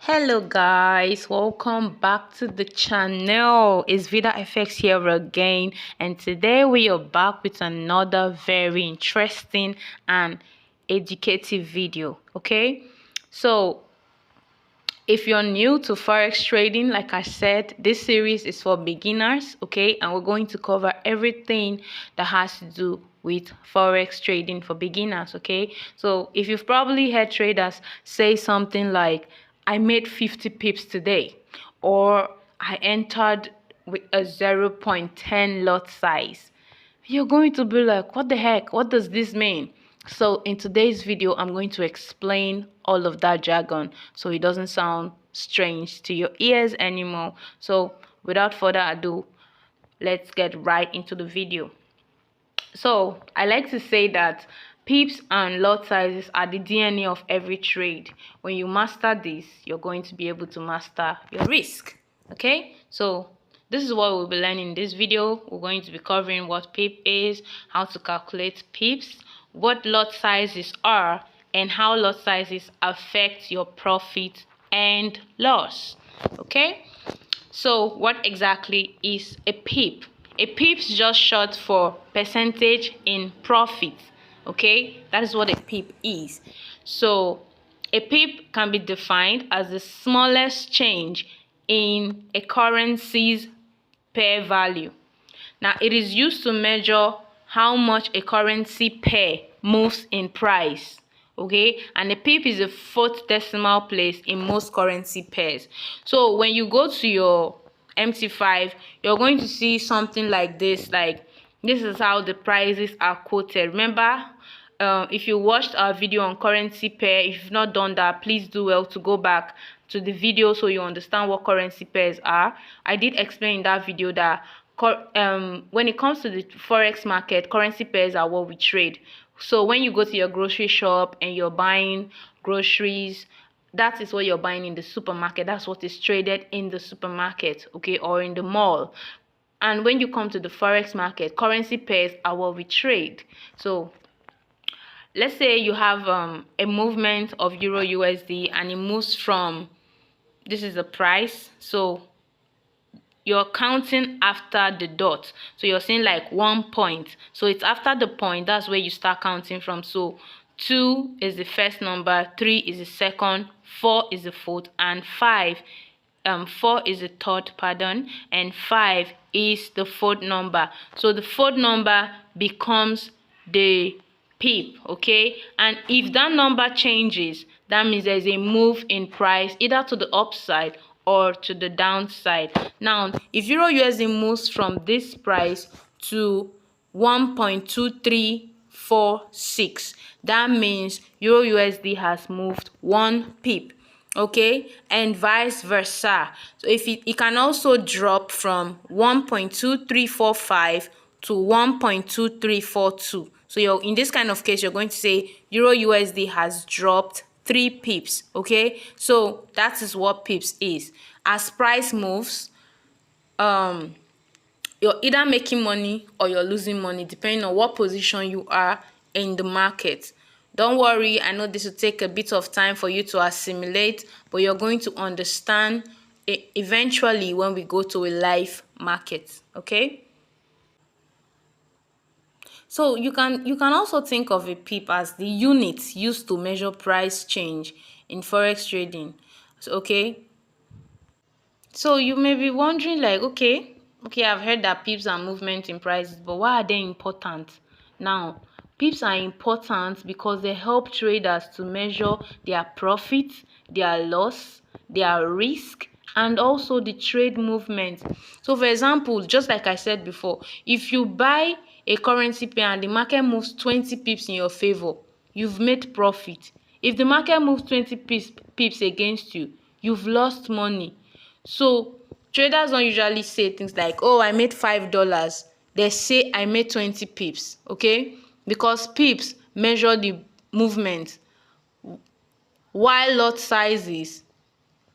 Hello guys, welcome back to the channel. It's Vida FX here again, and today we are back with another very interesting and educative video. Okay, so if you're new to forex trading, like I said, this series is for beginners. Okay, and we're going to cover everything that has to do with forex trading for beginners. Okay, so if you've probably heard traders say something like, I made 50 pips today, or I entered with a 0.10 lot size, you're going to be like, what the heck, what does this mean? So in today's video, I'm going to explain all of that jargon so it doesn't sound strange to your ears anymore. So without further ado, let's get right into the video. So I like to say that pips and lot sizes are the DNA of every trade. When you master this, you're going to be able to master your risk. Okay, so this is what we'll be learning in this video. We're going to be covering what pip is, how to calculate pips, what lot sizes are, and how lot sizes affect your profit and loss. Okay, so what exactly is a pip? A pip is just short for percentage in profit. Okay, that is what a pip is. So a pip can be defined as the smallest change in a currency's pair value. Now it is used to measure how much a currency pair moves in price. Okay, and a pip is the fourth decimal place in most currency pairs. So when you go to your MT5, you're going to see something like this. Like, this is how the prices are quoted. Remember, if you watched our video on currency pair, if you've not done that, please do well to go back to the video so you understand what currency pairs are. I did explain in that video that when it comes to the forex market, currency pairs are what we trade. So when you go to your grocery shop and you're buying groceries, that is what you're buying in the supermarket. That's what is traded in the supermarket, okay, or in the mall. And when you come to the forex market, currency pairs are what we trade. So let's say you have a movement of Euro USD and it moves from, this is the price, so you're counting after the dot, so you're saying like 1 point, so it's after the point, that's where you start counting from. So 2 is the first number, 3 is the second, 4 is the fourth, and 4 is the third, pardon, and 5 is the fourth number. So the fourth number becomes the pip. Okay, and if that number changes, that means there's a move in price either to the upside or to the downside. Now if Euro USD moves from this price to 1.2346, that means Euro USD has moved 1 pip. Okay, and vice versa. So if it can also drop from 1.2345 to 1.2342. So you're, in this kind of case, you're going to say Euro USD has dropped 3 pips. Okay, so that is what pips is. As price moves, you're either making money or you're losing money depending on what position you are in the market. Don't worry, I know this will take a bit of time for you to assimilate, but you're going to understand it eventually when we go to a live market. Okay, so you can also think of a pip as the unit used to measure price change in forex trading. So, okay, so you may be wondering like, okay, I've heard that pips are movement in prices, but why are they important? Now, pips are important because they help traders to measure their profit, their loss, their risk, and also the trade movement. So for example, just like I said before, if you buy a currency pair and the market moves 20 pips in your favor, you've made profit. If the market moves 20 pips against you, you've lost money. So traders don't usually say things like, oh, I made $5. They say I made 20 pips. Okay, because pips measure the movement, while lot sizes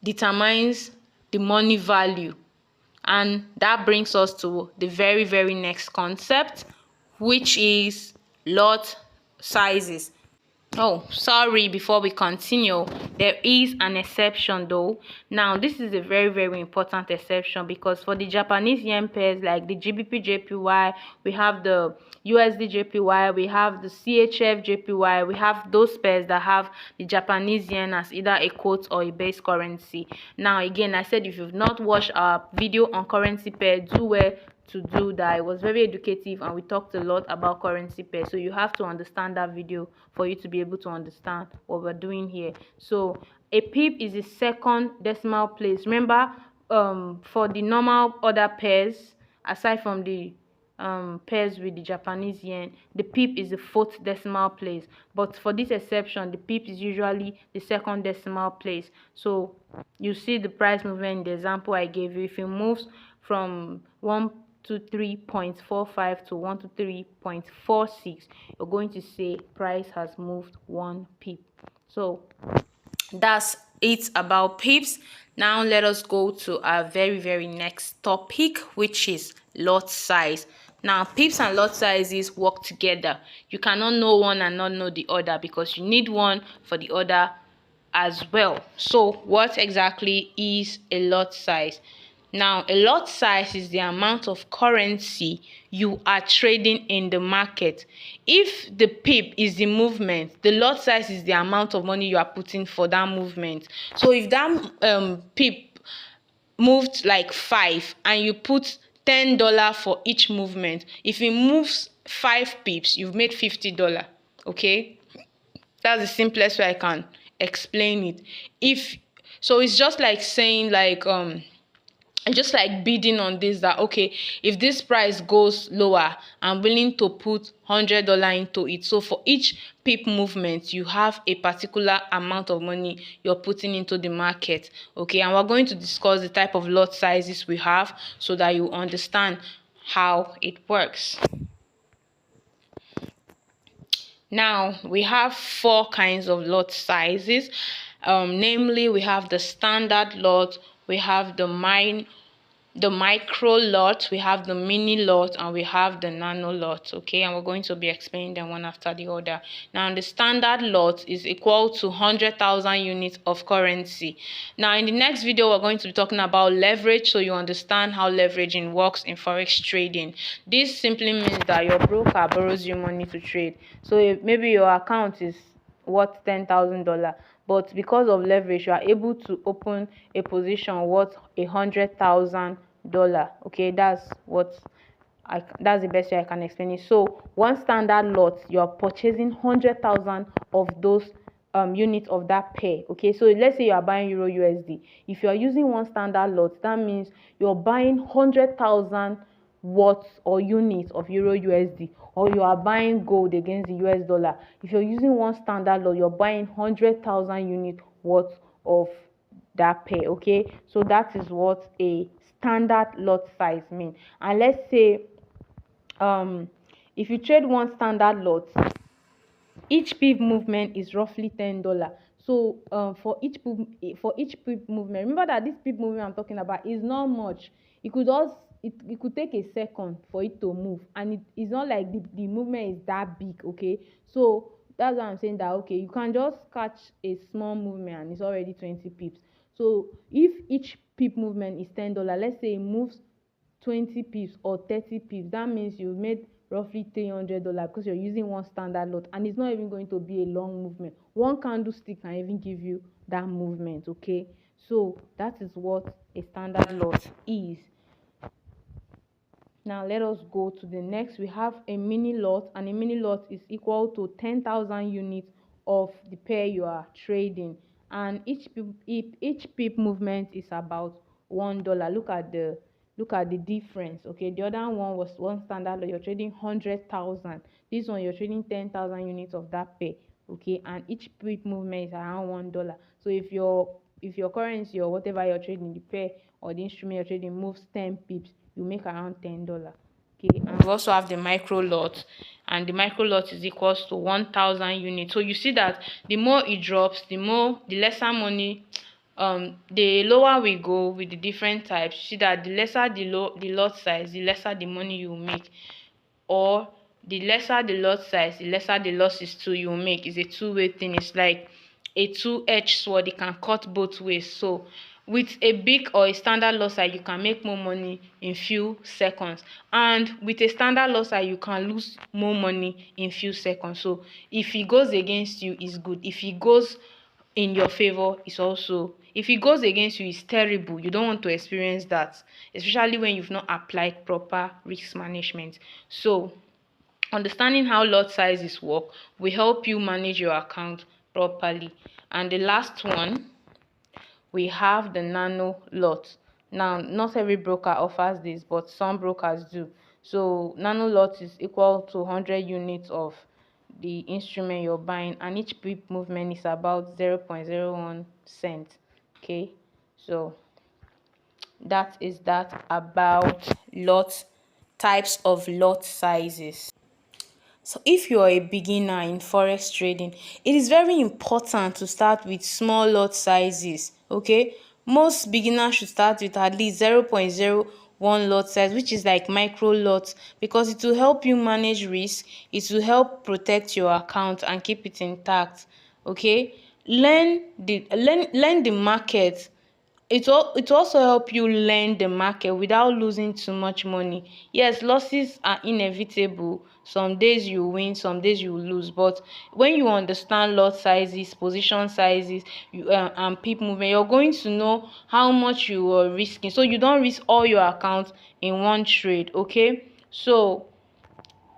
determines the money value. And that brings us to the very next concept, which is lot sizes. Oh, sorry, before we continue, there is an exception though. Now, this is a very, very important exception because for the Japanese yen pairs like the GBP JPY, we have the USD JPY, we have the CHF JPY, we have those pairs that have the Japanese yen as either a quote or a base currency. Now, again, I said if you've not watched our video on currency pair, do well to do that. It was very educative and we talked a lot about currency pair, so you have to understand that video for you to be able to understand what we're doing here. So a pip is the second decimal place. Remember, for the normal other pairs, aside from the pairs with the Japanese yen, the pip is the fourth decimal place, but for this exception the pip is usually the second decimal place. So you see the price movement in the example I gave you. If it moves from 123.45 to 123.46, you're going to say price has moved 1 pip. So that's it about pips. Now let us go to our very next topic, which is lot size. Now pips and lot sizes work together. You cannot know one and not know the other because you need one for the other as well. So what exactly is a lot size? Now, a lot size is the amount of currency you are trading in the market. If the pip is the movement, the lot size is the amount of money you are putting for that movement. So if that pip moved like 5 and you put $10 for each movement, if it moves 5 pips, you've made $50. Okay, that's the simplest way I can explain it. If so, it's just like saying like just like bidding on this, that okay, if this price goes lower, I'm willing to put $100 into it. So for each pip movement, you have a particular amount of money you're putting into the market. Okay, and we're going to discuss the type of lot sizes we have so that you understand how it works. Now we have 4 kinds of lot sizes. Namely, we have the standard lot, we have the micro lot, we have the mini lot, and we have the nano lot. Okay, and we're going to be explaining them one after the other. Now the standard lot is equal to 100,000 units of currency. Now in the next video we're going to be talking about leverage, so you understand how leveraging works in forex trading. This simply means that your broker borrows you money to trade. So if maybe your account is worth $10,000, but because of leverage you are able to open a position worth $100,000. Okay, that's the best way I can explain it. So one standard lot, you're purchasing 100,000 of those units of that pair. Okay, so let's say you are buying euro USD. If you are using one standard lot, that means you're buying 100,000 worth or units of euro USD, or you are buying gold against the US dollar. If you're using one standard lot, you're buying 100,000 units worth of that pair. Okay, so that is what a standard lot size means. And let's say if you trade one standard lot, each pip movement is roughly $10. So for each pip movement, remember that this pip movement I'm talking about is not much. It could take a second for it to move, and it is not like the movement is that big. Okay, so that's why I'm saying that okay, you can just catch a small movement and it's already 20 pips. So if each pip movement is $10, let's say it moves 20 pips or 30 pips, that means you made roughly $300 because you're using one standard lot, and it's not even going to be a long movement. One candlestick can even give you that movement. Okay, so that is what a standard lot is. Now let us go to the next. We have a mini lot, and a mini lot is equal to 10,000 units of the pair you are trading, and each pip movement is about $1. Look at the difference. Okay, the other one was one standard lot, you're trading 100,000. This one you're trading 10,000 units of that pair. Okay, and each pip movement is around $1. So if your currency or whatever you're trading, the pair or the instrument you're trading moves 10 pips, you make around $10. Okay, and we also have the micro lot, and the micro lot is equals to 1,000 units. So you see that the more it drops, the lesser money, the lower we go with the different types. You see that the lesser the lot size, the lesser the money you make, or the lesser the lot size, the lesser the losses too you make. It's a two-way thing. It's like a two-edged sword. It can cut both ways. So with a big or a standard lot size, you can make more money in few seconds, and with a standard lot size, you can lose more money in few seconds. So if it goes against you, it's good. If it goes in your favor, it's also, if it goes against you, it's terrible. You don't want to experience that, especially when you've not applied proper risk management. So understanding how lot sizes work will help you manage your account properly. And the last one, we have the nano lot. Now, not every broker offers this, but some brokers do. So nano lot is equal to 100 units of the instrument you're buying, and each pip movement is about 0.01 cent. Okay, so that is that about lot types of lot sizes. So if you are a beginner in forex trading, it is very important to start with small lot sizes. Okay, most beginners should start with at least 0.01 lot size, which is like micro lots, because it will help you manage risk. It will help protect your account and keep it intact. Okay, learn the market. It also help you learn the market without losing too much money. Yes, losses are inevitable. Some days you win, some days you lose. But when you understand lot sizes, position sizes, and peak movement, you're going to know how much you are risking, so you don't risk all your accounts in one trade. Okay, so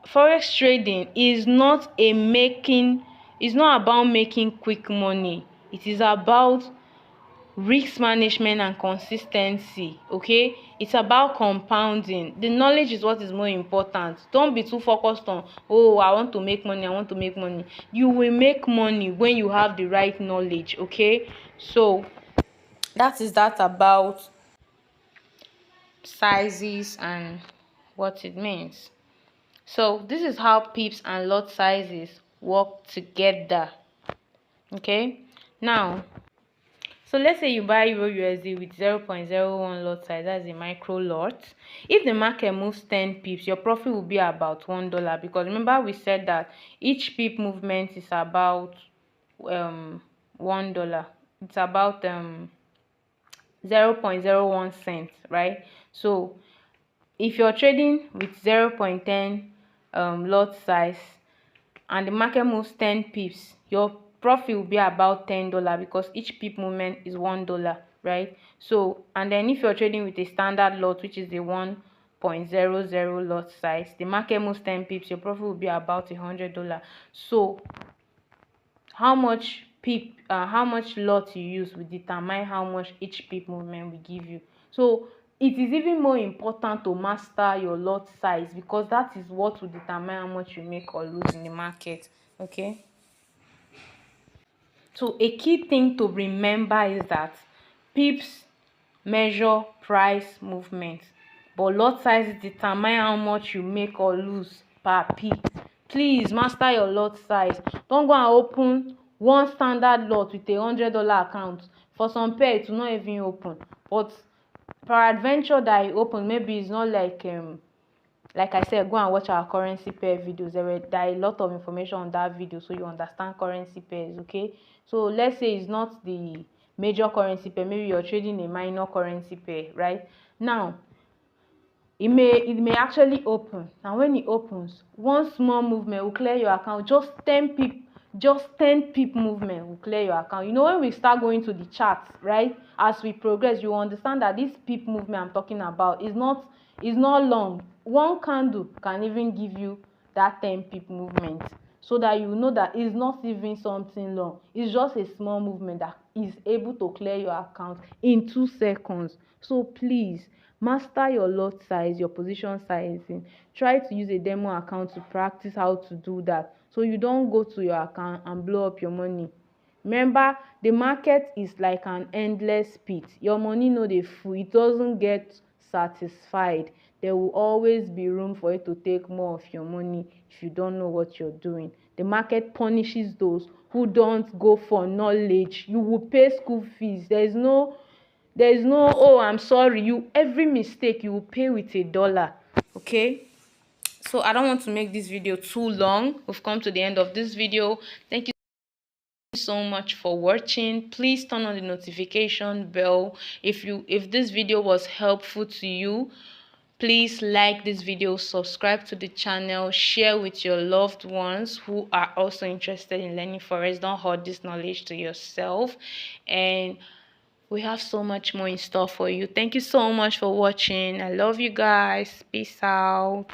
forex trading is not about making quick money. It is about risk management and consistency. Okay, it's about compounding. The knowledge is what is more important. Don't be too focused on, oh, I want to make money, I want to make money. You will make money when you have the right knowledge. Okay, so that is that about sizes and what it means. So this is how pips and lot sizes work together. Okay, now, so let's say you buy Euro USD with 0.01 lot size, that's a micro lot. If the market moves 10 pips, your profit will be about $1, because remember we said that each pip movement is about $1. It's about 0.01 cents, right? So if you're trading with 0.10 lot size and the market moves 10 pips, your profit will be about $10, because each pip movement is $1, right? So, and then if you're trading with a standard lot, which is the 1.00 lot size, the market moves 10 pips, your profit will be about $100. So how much lot you use will determine how much each pip movement will give you. So it is even more important to master your lot size, because that is what will determine how much you make or lose in the market. Okay, so a key thing to remember is that pips measure price movement, but lot size determine how much you make or lose per pip. Please master your lot size. Don't go and open one standard lot with $100 account. For some pair it will not even open, but peradventure that e open, maybe it's not like I said, go and watch our currency pair videos. There are a lot of information on that video, so you understand currency pairs. Okay, so let's say it's not the major currency pair, maybe you're trading a minor currency pair. Right now, it may actually open, and when it opens, one small movement will clear your account. Just 10 pip movement will clear your account. When we start going to the charts, right, as we progress, you understand that this pip movement I'm talking about is not long. One candle can even give you that 10 pip movement, so that you know that it's not even something long. It's just a small movement that is able to clear your account in 2 seconds. So please master your lot size, your position sizing. Try to use a demo account to practice how to do that, so you don't go to your account and blow up your money. Remember, the market is like an endless pit. Your money no dey full, it doesn't get satisfied. There will always be room for you to take more of your money if you don't know what you're doing. The market punishes those who don't go for knowledge. You will pay school fees. There is no, oh, I'm sorry. Every mistake you will pay with $1. Okay, So I don't want to make this video too long. We've come to the end of this video. Thank you so much for watching. Please turn on the notification bell. If this video was helpful to you, please like this video, subscribe to the channel, share with your loved ones who are also interested in learning forex. Don't hold this knowledge to yourself, and we have so much more in store for you. Thank you so much for watching. I love you guys. Peace out.